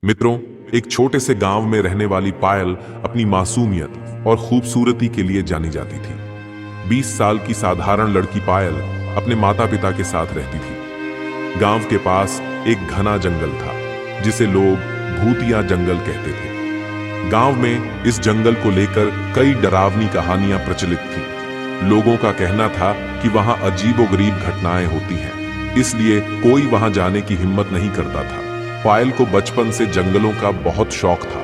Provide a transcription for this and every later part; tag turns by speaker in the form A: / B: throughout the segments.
A: मित्रों, एक छोटे से गांव में रहने वाली पायल अपनी मासूमियत और खूबसूरती के लिए जानी जाती थी। 20 साल की साधारण लड़की पायल अपने माता पिता के साथ रहती थी। गांव के पास एक घना जंगल था जिसे लोग भूतिया जंगल कहते थे। गांव में इस जंगल को लेकर कई डरावनी कहानियां प्रचलित थीं। लोगों का कहना था कि वहां अजीबोगरीब घटनाएं होती हैं, इसलिए कोई वहां जाने की हिम्मत नहीं करता था। पायल को बचपन से जंगलों का बहुत शौक था।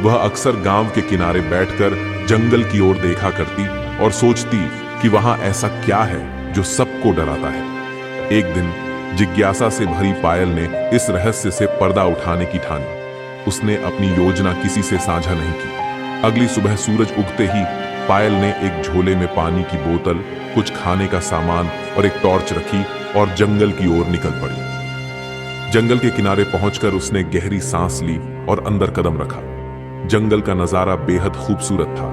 A: वह अक्सर गांव के किनारे बैठकर जंगल की ओर देखा करती और सोचती कि वहां ऐसा क्या है जो सबको डराता है। एक दिन जिज्ञासा से भरी पायल ने इस रहस्य से पर्दा उठाने की ठानी। उसने अपनी योजना किसी से साझा नहीं की। अगली सुबह सूरज उगते ही पायल ने एक झोले में पानी की बोतल, कुछ खाने का सामान और एक टॉर्च रखी और जंगल की ओर निकल पड़ी। जंगल के किनारे पहुंचकर उसने गहरी सांस ली और अंदर कदम रखा। जंगल का नजारा बेहद खूबसूरत था।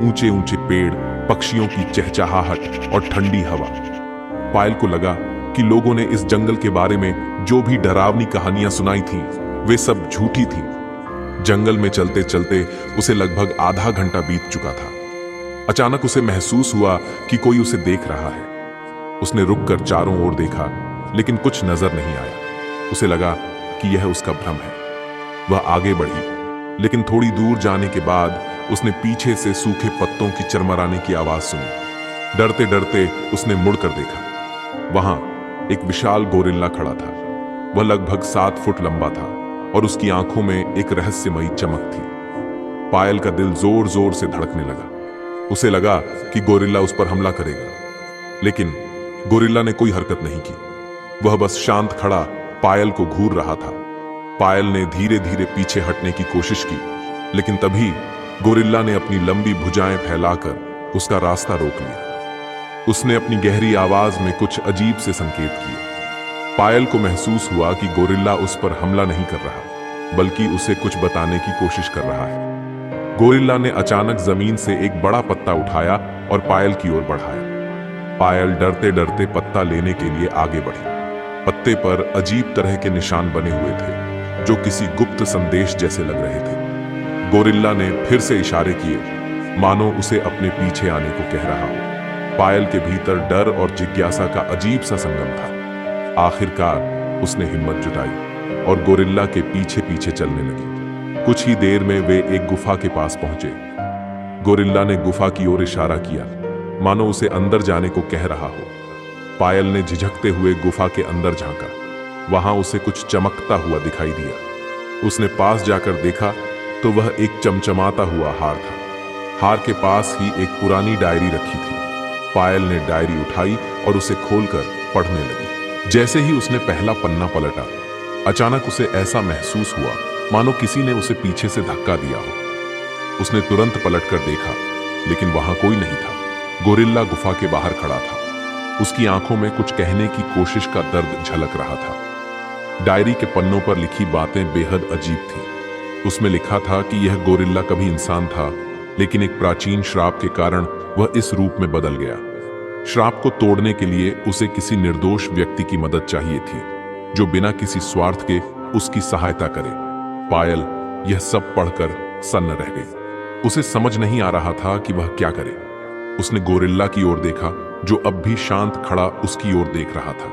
A: ऊंचे ऊंचे पेड़, पक्षियों की चहचहाहट और ठंडी हवा। पायल को लगा कि लोगों ने इस जंगल के बारे में जो भी डरावनी कहानियां सुनाई थीं, वे सब झूठी थीं। जंगल में चलते चलते उसे लगभग आधा घंटा बीत चुका था। अचानक उसे महसूस हुआ कि कोई उसे देख रहा है। उसने रुककर चारों ओर देखा, लेकिन कुछ नजर नहीं आया। उसे लगा कि यह उसका भ्रम है। वह आगे बढ़ी, लेकिन थोड़ी दूर जाने के बाद उसने पीछे से सूखे पत्तों की चरमराने की आवाज सुनी। डरते डरते उसने मुड़कर देखा। वहां एक विशाल गोरिल्ला खड़ा था। वह लगभग 7 फुट लंबा था और उसकी आंखों में एक रहस्यमयी चमक थी। पायल का दिल जोर जोर से धड़कने लगा। उसे लगा कि गोरिल्ला उस पर हमला करेगा, लेकिन गोरिल्ला ने कोई हरकत नहीं की। वह बस शांत खड़ा पायल को घूर रहा था। पायल ने धीरे धीरे पीछे हटने की कोशिश की, लेकिन तभी गोरिल्ला ने अपनी लंबी भुजाएं फैलाकर उसका रास्ता रोक लिया। उसने अपनी गहरी आवाज में कुछ अजीब से संकेत किए। पायल को महसूस हुआ कि गोरिल्ला उस पर हमला नहीं कर रहा, बल्कि उसे कुछ बताने की कोशिश कर रहा है। गोरिल्ला ने अचानक जमीन से एक बड़ा पत्ता उठाया और पायल की ओर बढ़ाया। पायल डरते डरते पत्ता लेने के लिए आगे बढ़ी। पत्ते पर अजीब तरह के निशान बने हुए थे, जो किसी गुप्त संदेश जैसे लग रहे थे। गोरिल्ला ने फिर से इशारे किए, मानो उसे अपने पीछे आने को कह रहा हो। पायल के भीतर डर और जिज्ञासा का अजीब सा संगम था। आखिरकार उसने हिम्मत जुटाई और गोरिल्ला के पीछे पीछे चलने लगी। कुछ ही देर में वे एक गुफा के पास पहुंचे। गोरिल्ला ने गुफा की ओर इशारा किया, मानो उसे अंदर जाने को कह रहा हो। पायल ने झिझकते हुए गुफा के अंदर झांका। वहां उसे कुछ चमकता हुआ दिखाई दिया। उसने पास जाकर देखा तो वह एक चमचमाता हुआ हार था। हार के पास ही एक पुरानी डायरी रखी थी। पायल ने डायरी उठाई और उसे खोलकर पढ़ने लगी। जैसे ही उसने पहला पन्ना पलटा, अचानक उसे ऐसा महसूस हुआ मानो किसी ने उसे पीछे से धक्का दिया हो। उसने तुरंत पलटकर देखा, लेकिन वहां कोई नहीं था। गोरिल्ला गुफा के बाहर खड़ा था। उसकी आंखों में कुछ कहने की कोशिश का दर्द झलक रहा था। डायरी के पन्नों पर लिखी बातें बेहद अजीब थीं। उसमें लिखा था कि यह गोरिल्ला कभी इंसान था, लेकिन एक प्राचीन श्राप के कारण वह इस रूप में बदल गया। श्राप को तोड़ने के लिए उसे किसी निर्दोष व्यक्ति की मदद चाहिए थी, जो बिना किसी स्वार्थ के उसकी सहायता करे। पायल यह सब पढ़कर सन्न रह गई। उसे समझ नहीं आ रहा था कि वह क्या करे। उसने गोरिल्ला की ओर देखा, जो अब भी शांत खड़ा उसकी ओर देख रहा था।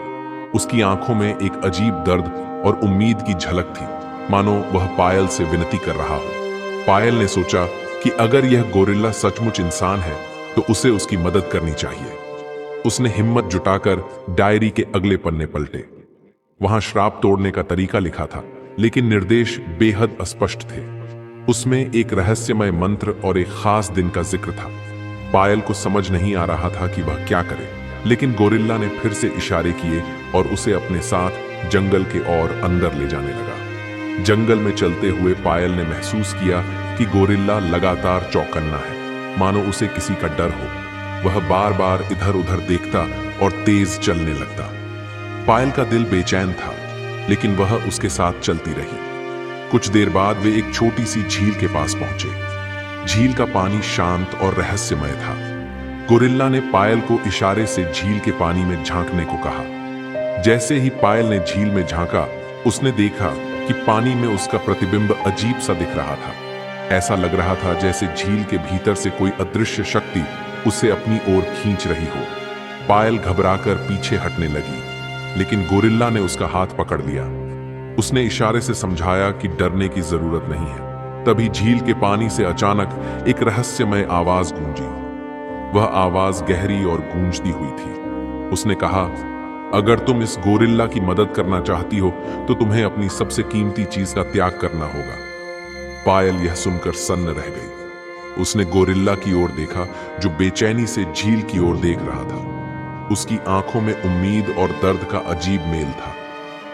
A: उसकी आंखों में एक अजीब दर्द और उम्मीद की झलक थी, मानो वह पायल से विनती कर रहा हो। पायल ने सोचा कि अगर यह गोरिल्ला सचमुच इंसान है तो उसे उसकी मदद करनी चाहिए। उसने हिम्मत जुटाकर डायरी के अगले पन्ने पलटे। वहां श्राप तोड़ने का तरीका लिखा था, लेकिन निर्देश बेहद अस्पष्ट थे। उसमें एक रहस्यमय मंत्र और एक खास दिन का जिक्र था। पायल को समझ नहीं आ रहा था कि वह क्या करे, लेकिन गोरिल्ला ने फिर से इशारे किए और उसे अपने साथ जंगल के और अंदर ले जाने लगा। जंगल में चलते हुए पायल ने महसूस किया कि गोरिल्ला लगातार चौकन्ना है, मानो उसे किसी का डर हो। वह बार बार इधर उधर देखता और तेज चलने लगता। पायल का दिल बेचैन था, लेकिन वह उसके साथ चलती रही। कुछ देर बाद वे एक छोटी सी झील के पास पहुंचे। झील का पानी शांत और रहस्यमय था। गोरिल्ला ने पायल को इशारे से झील के पानी में झांकने को कहा। जैसे ही पायल ने झील में झांका, उसने देखा कि कि पानी में उसका प्रतिबिंब अजीब सा दिख रहा था। ऐसा लग रहा था जैसे झील के भीतर से कोई अदृश्य शक्ति उसे अपनी ओर खींच रही हो। पायल घबराकर पीछे हटने लगी, लेकिन गोरिल्ला ने उसका हाथ पकड़ लिया। उसने इशारे से समझाया कि डरने की जरूरत नहीं है। तभी झील के पानी से अचानक एक रहस्यमय आवाज गूंजी। वह आवाज गहरी और गूंजती हुई थी। उसने कहा, अगर तुम इस गोरिल्ला की मदद करना चाहती हो तो तुम्हें अपनी सबसे कीमती चीज का त्याग करना होगा। पायल यह सुनकर सन्न रह गई। उसने गोरिल्ला की ओर देखा जो बेचैनी से झील की ओर देख रहा था। उसकी आंखों में उम्मीद और दर्द का अजीब मेल था।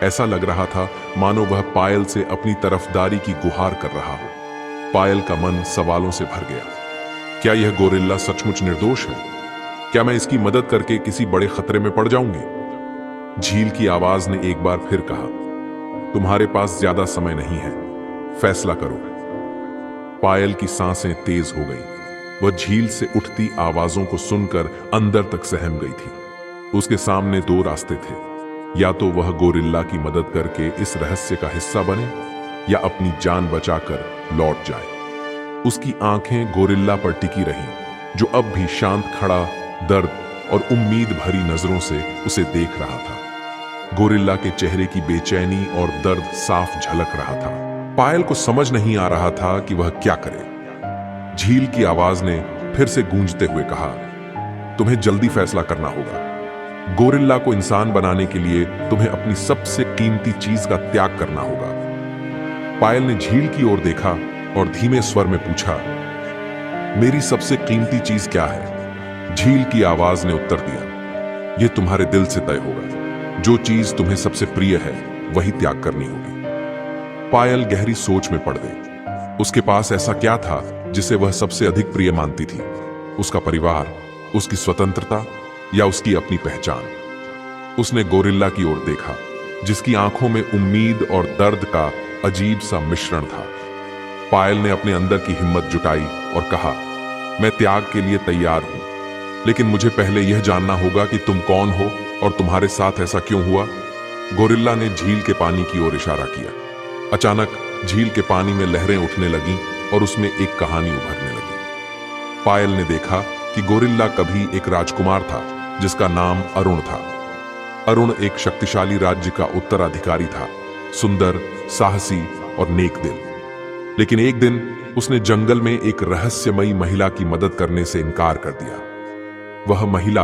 A: ऐसा लग रहा था मानो वह पायल से अपनी तरफदारी की गुहार कर रहा हो। पायल का मन सवालों से भर गया। क्या यह गोरिल्ला सचमुच निर्दोष है? क्या मैं इसकी मदद करके किसी बड़े खतरे में पड़ जाऊंगी? झील की आवाज ने एक बार फिर कहा, तुम्हारे पास ज्यादा समय नहीं है, फैसला करो। पायल की सांसें तेज हो गई। वह झील से उठती आवाजों को सुनकर अंदर तक सहम गई थी। उसके सामने दो रास्ते थे, या तो वह गोरिल्ला की मदद करके इस रहस्य का हिस्सा बने या अपनी जान बचाकर लौट जाए। उसकी आंखें गोरिल्ला पर टिकी रहीं, जो अब भी शांत खड़ा दर्द और उम्मीद भरी नजरों से उसे देख रहा था। गोरिल्ला के चेहरे की बेचैनी और दर्द साफ झलक रहा था। पायल को समझ नहीं आ रहा था कि वह क्या करे। झील की आवाज ने फिर से गूंजते हुए कहा, तुम्हें जल्दी फैसला करना होगा। गोरिल्ला को इंसान बनाने के लिए तुम्हें अपनी सबसे कीमती चीज का त्याग करना होगा। पायल ने झील की ओर देखा और धीमे स्वर में पूछा, मेरी सबसे कीमती चीज क्या है? झील की आवाज ने उत्तर दिया, यह तुम्हारे दिल से तय होगा। जो चीज तुम्हें सबसे प्रिय है वही त्याग करनी होगी। पायल गहरी सोच में पड़ गई। उसके पास ऐसा क्या था जिसे वह सबसे अधिक प्रिय मानती थी? उसका परिवार, उसकी स्वतंत्रता या उसकी अपनी पहचान? उसने गोरिल्ला की ओर देखा, जिसकी आंखों में उम्मीद और दर्द का अजीब सा मिश्रण था। पायल ने अपने अंदर की हिम्मत जुटाई और कहा, मैं त्याग के लिए तैयार हूं, लेकिन मुझे पहले यह जानना होगा कि तुम कौन हो और तुम्हारे साथ ऐसा क्यों हुआ। गोरिल्ला ने झील के पानी की ओर इशारा किया। अचानक झील के पानी में लहरें उठने लगीं और उसमें एक कहानी उभरने लगी। पायल ने देखा कि गोरिल्ला कभी एक राजकुमार था जिसका नाम अरुण था। अरुण एक शक्तिशाली राज्य का उत्तराधिकारी था, सुंदर, साहसी और नेक दिल। लेकिन एक दिन उसने जंगल में एक रहस्यमयी महिला की मदद करने से इनकार कर दिया। वह महिला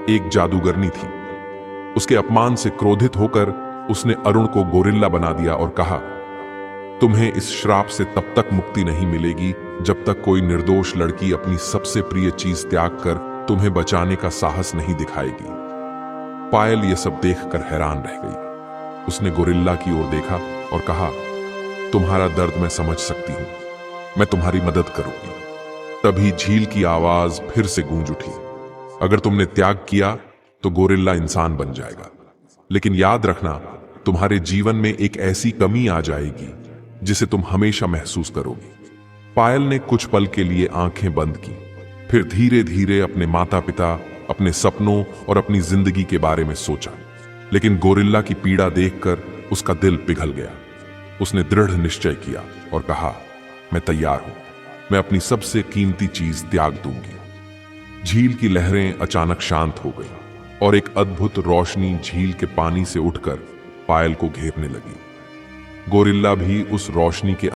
A: एक जादूगरनी थी। उसके अपमान से क्रोधित होकर उसने अरुण को गोरिल्ला बना दिया और कहा, तुम्हें इस श्राप से तब तक मुक्ति नहीं मिलेगी जब तक कोई निर्दोष लड़की अपनी सबसे प्रिय चीज त्याग कर तुम्हें बचाने का साहस नहीं दिखाएगी। पायल यह सब देखकर हैरान रह गई। उसने गोरिल्ला की ओर देखा और कहा, तुम्हारा दर्द मैं समझ सकती हूं, मैं तुम्हारी मदद करूंगी। तभी झील की आवाज फिर से गूंज उठी, अगर तुमने त्याग किया तो गोरिल्ला इंसान बन जाएगा, लेकिन याद रखना, तुम्हारे जीवन में एक ऐसी कमी आ जाएगी जिसे तुम हमेशा महसूस करोगी। पायल ने कुछ पल के लिए आंखें बंद की, फिर धीरे धीरे अपने माता पिता, अपने सपनों और अपनी जिंदगी के बारे में सोचा। लेकिन गोरिल्ला की पीड़ा देखकर उसका दिल पिघल गया। उसने दृढ़ निश्चय किया और कहा, मैं तैयार हूं, मैं अपनी सबसे कीमती चीज त्याग दूंगी। झील की लहरें अचानक शांत हो गई और एक अद्भुत रोशनी झील के पानी से उठकर पायल को घेरने लगी। गोरिल्ला भी उस रोशनी के